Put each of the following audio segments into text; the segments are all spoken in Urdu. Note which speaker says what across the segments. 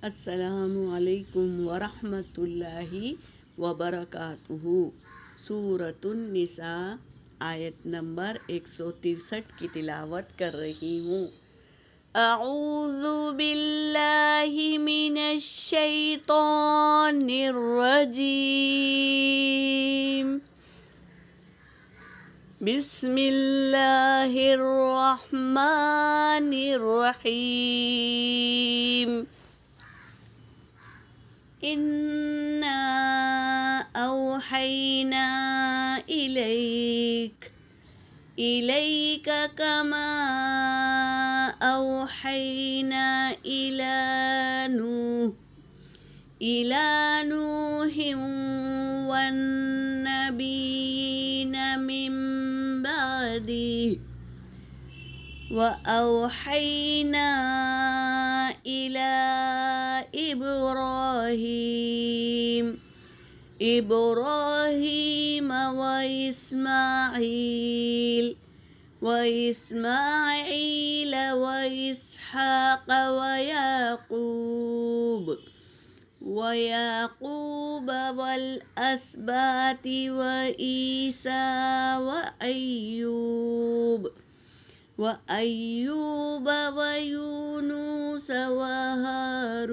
Speaker 1: السلام علیکم ورحمۃ اللہ وبرکاتہ۔ سورۃ النساء آیت نمبر 163 کی تلاوت کر رہی ہوں۔ اعوذ باللہ من الشیطان الرجیم، بسم اللہ الرحمن الرحیم۔ إنا أوحينا إليك كما أوحينا إلى نوح والنبيين من بعده، وأوحينا إلى إبراهيم وإسماعيل وإسحاق ويعقوب والأسباط وعيسى وأيوب ويونس وهارون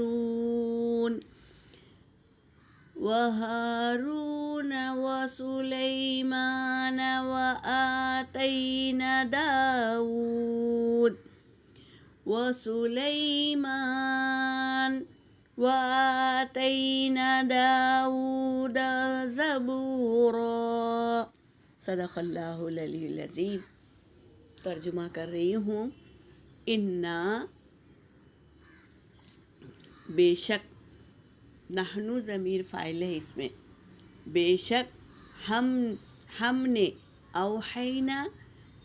Speaker 1: وسليمان وآتينا داود زبورا۔ صدق اللہ العلی العظیم۔ ترجمہ کر رہی ہوں۔ انا، بے شک، نحنو ضمیر فاعل ہے اس میں، بے شک ہم نے، اوحینا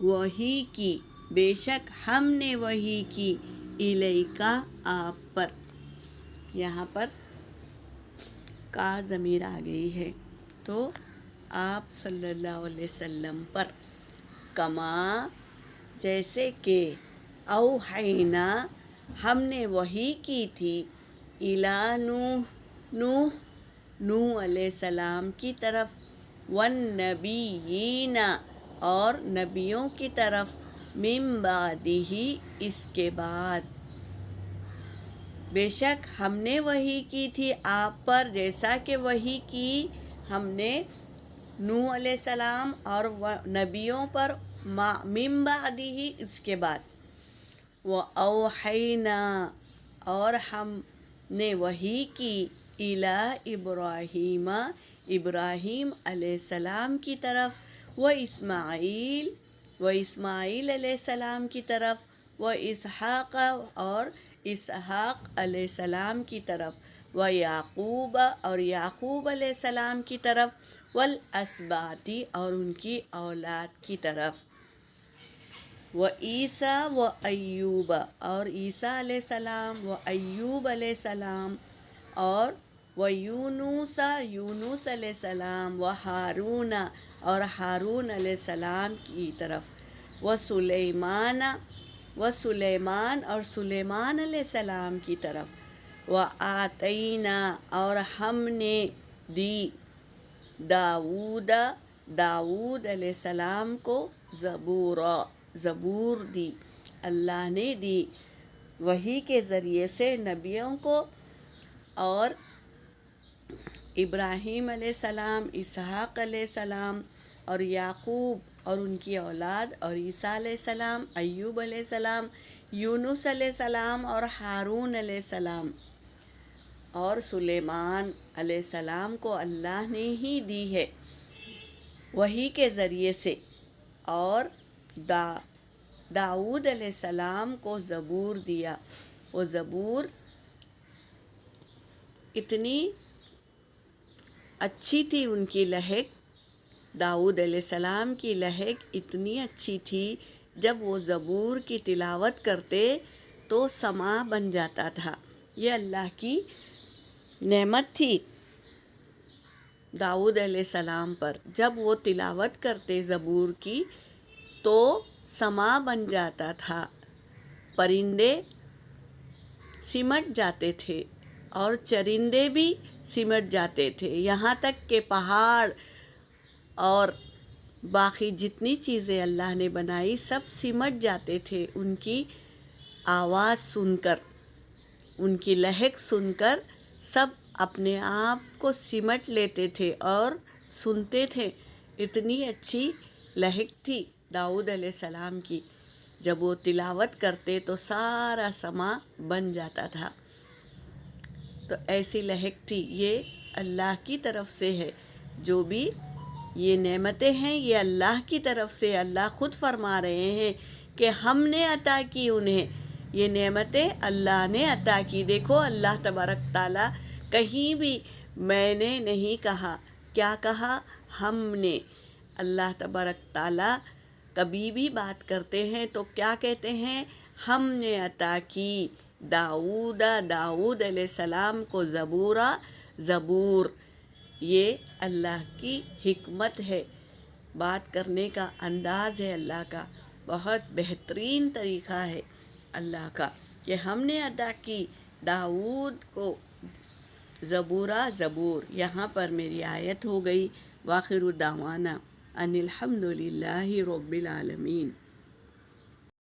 Speaker 1: وحی کی، بے شک ہم نے وحی کی، الیکا آپ پر، یہاں پر کا ضمیر آ گئی ہے تو آپ صلی اللہ علیہ وسلم پر، کما جیسے کہ، اوحینا ہم نے وحی کی تھی، الی نوح علیہ السلام کی طرف، والنبیین اور نبیوں کی طرف، من بعدہ اس کے بعد، بے شک ہم نے وحی کی تھی آپ پر جیسا کہ وحی کی ہم نے نوح علیہ السلام اور نبیوں پر، من بعدہ اس کے بعد، وَأَوْحَيْنَا اور ہم نے وحی کی، اِلیٰ ابراہیم ابراہیم علیہ السلام کی طرف، وإسماعیل علیہ السلام کی طرف، وإسحاق اور اسحاق علیہ السلام کی طرف، ویعقوب اور یعقوب علیہ السلام کی طرف، والاسباط اور ان کی اولاد کی طرف، وعیسیٰ وایوب اور عیسیٰ علیہ السلام، وایوب علیہ السلام اور ویونس یونس علیہ السلام، وہارون اور ہارون علیہ السلام کی طرف، وسلیمان اور سلیمان علیہ السلام کی طرف، وآتینا اور ہم نے دی، داود علیہ السلام کو، زبور دی، اللہ نے دی وحی کے ذریعے سے نبیوں کو، اور ابراہیم علیہ السلام، اسحاق علیہ السلام اور یعقوب اور ان کی اولاد، اور عیسیٰ علیہ السلام، ایوب علیہ السلام، یونس علیہ السلام اور ہارون علیہ السلام اور سلیمان علیہ السلام کو اللہ نے ہی دی ہے وحی کے ذریعے سے، اور داؤد علیہ السلام کو زبور دیا۔ وہ زبور اتنی اچھی تھی ان کی لہک، داؤد علیہ السلام کی لہک اتنی اچھی تھی، جب وہ زبور کی تلاوت کرتے تو سما بن جاتا تھا۔ یہ اللہ کی نعمت تھی داؤد علیہ السلام پر، جب وہ تلاوت کرتے زبور کی تو سما بن جاتا تھا، پرندے سمٹ جاتے تھے اور چرندے بھی سمٹ جاتے تھے، یہاں تک کہ پہاڑ اور باقی جتنی چیزیں اللہ نے بنائی سب سمٹ جاتے تھے ان کی آواز سن کر، ان کی لہک سن کر سب اپنے آپ کو سمٹ لیتے تھے اور سنتے تھے۔ اتنی اچھی لہک تھی داؤد علیہ السلام کی، جب وہ تلاوت کرتے تو سارا سما بن جاتا تھا۔ تو ایسی لہک تھی، یہ اللہ کی طرف سے ہے، جو بھی یہ نعمتیں ہیں یہ اللہ کی طرف سے، اللہ خود فرما رہے ہیں کہ ہم نے عطا کی انہیں، یہ نعمتیں اللہ نے عطا کی۔ دیکھو اللہ تبارک تعالیٰ کہیں بھی میں نے نہیں کہا، کیا کہا؟ ہم نے۔ اللہ تبارک تعالیٰ کبھی بھی بات کرتے ہیں تو کیا کہتے ہیں؟ ہم نے عطا کی داؤد علیہ السلام کو زبورا، زبور۔ یہ اللہ کی حکمت ہے، بات کرنے کا انداز ہے اللہ کا، بہت بہترین طریقہ ہے اللہ کا کہ ہم نے عطا کی داؤد کو زبورا، زبور۔ یہاں پر میری آیت ہو گئی۔ وآخر دعوانا ان الحمد للہ رب العالمین۔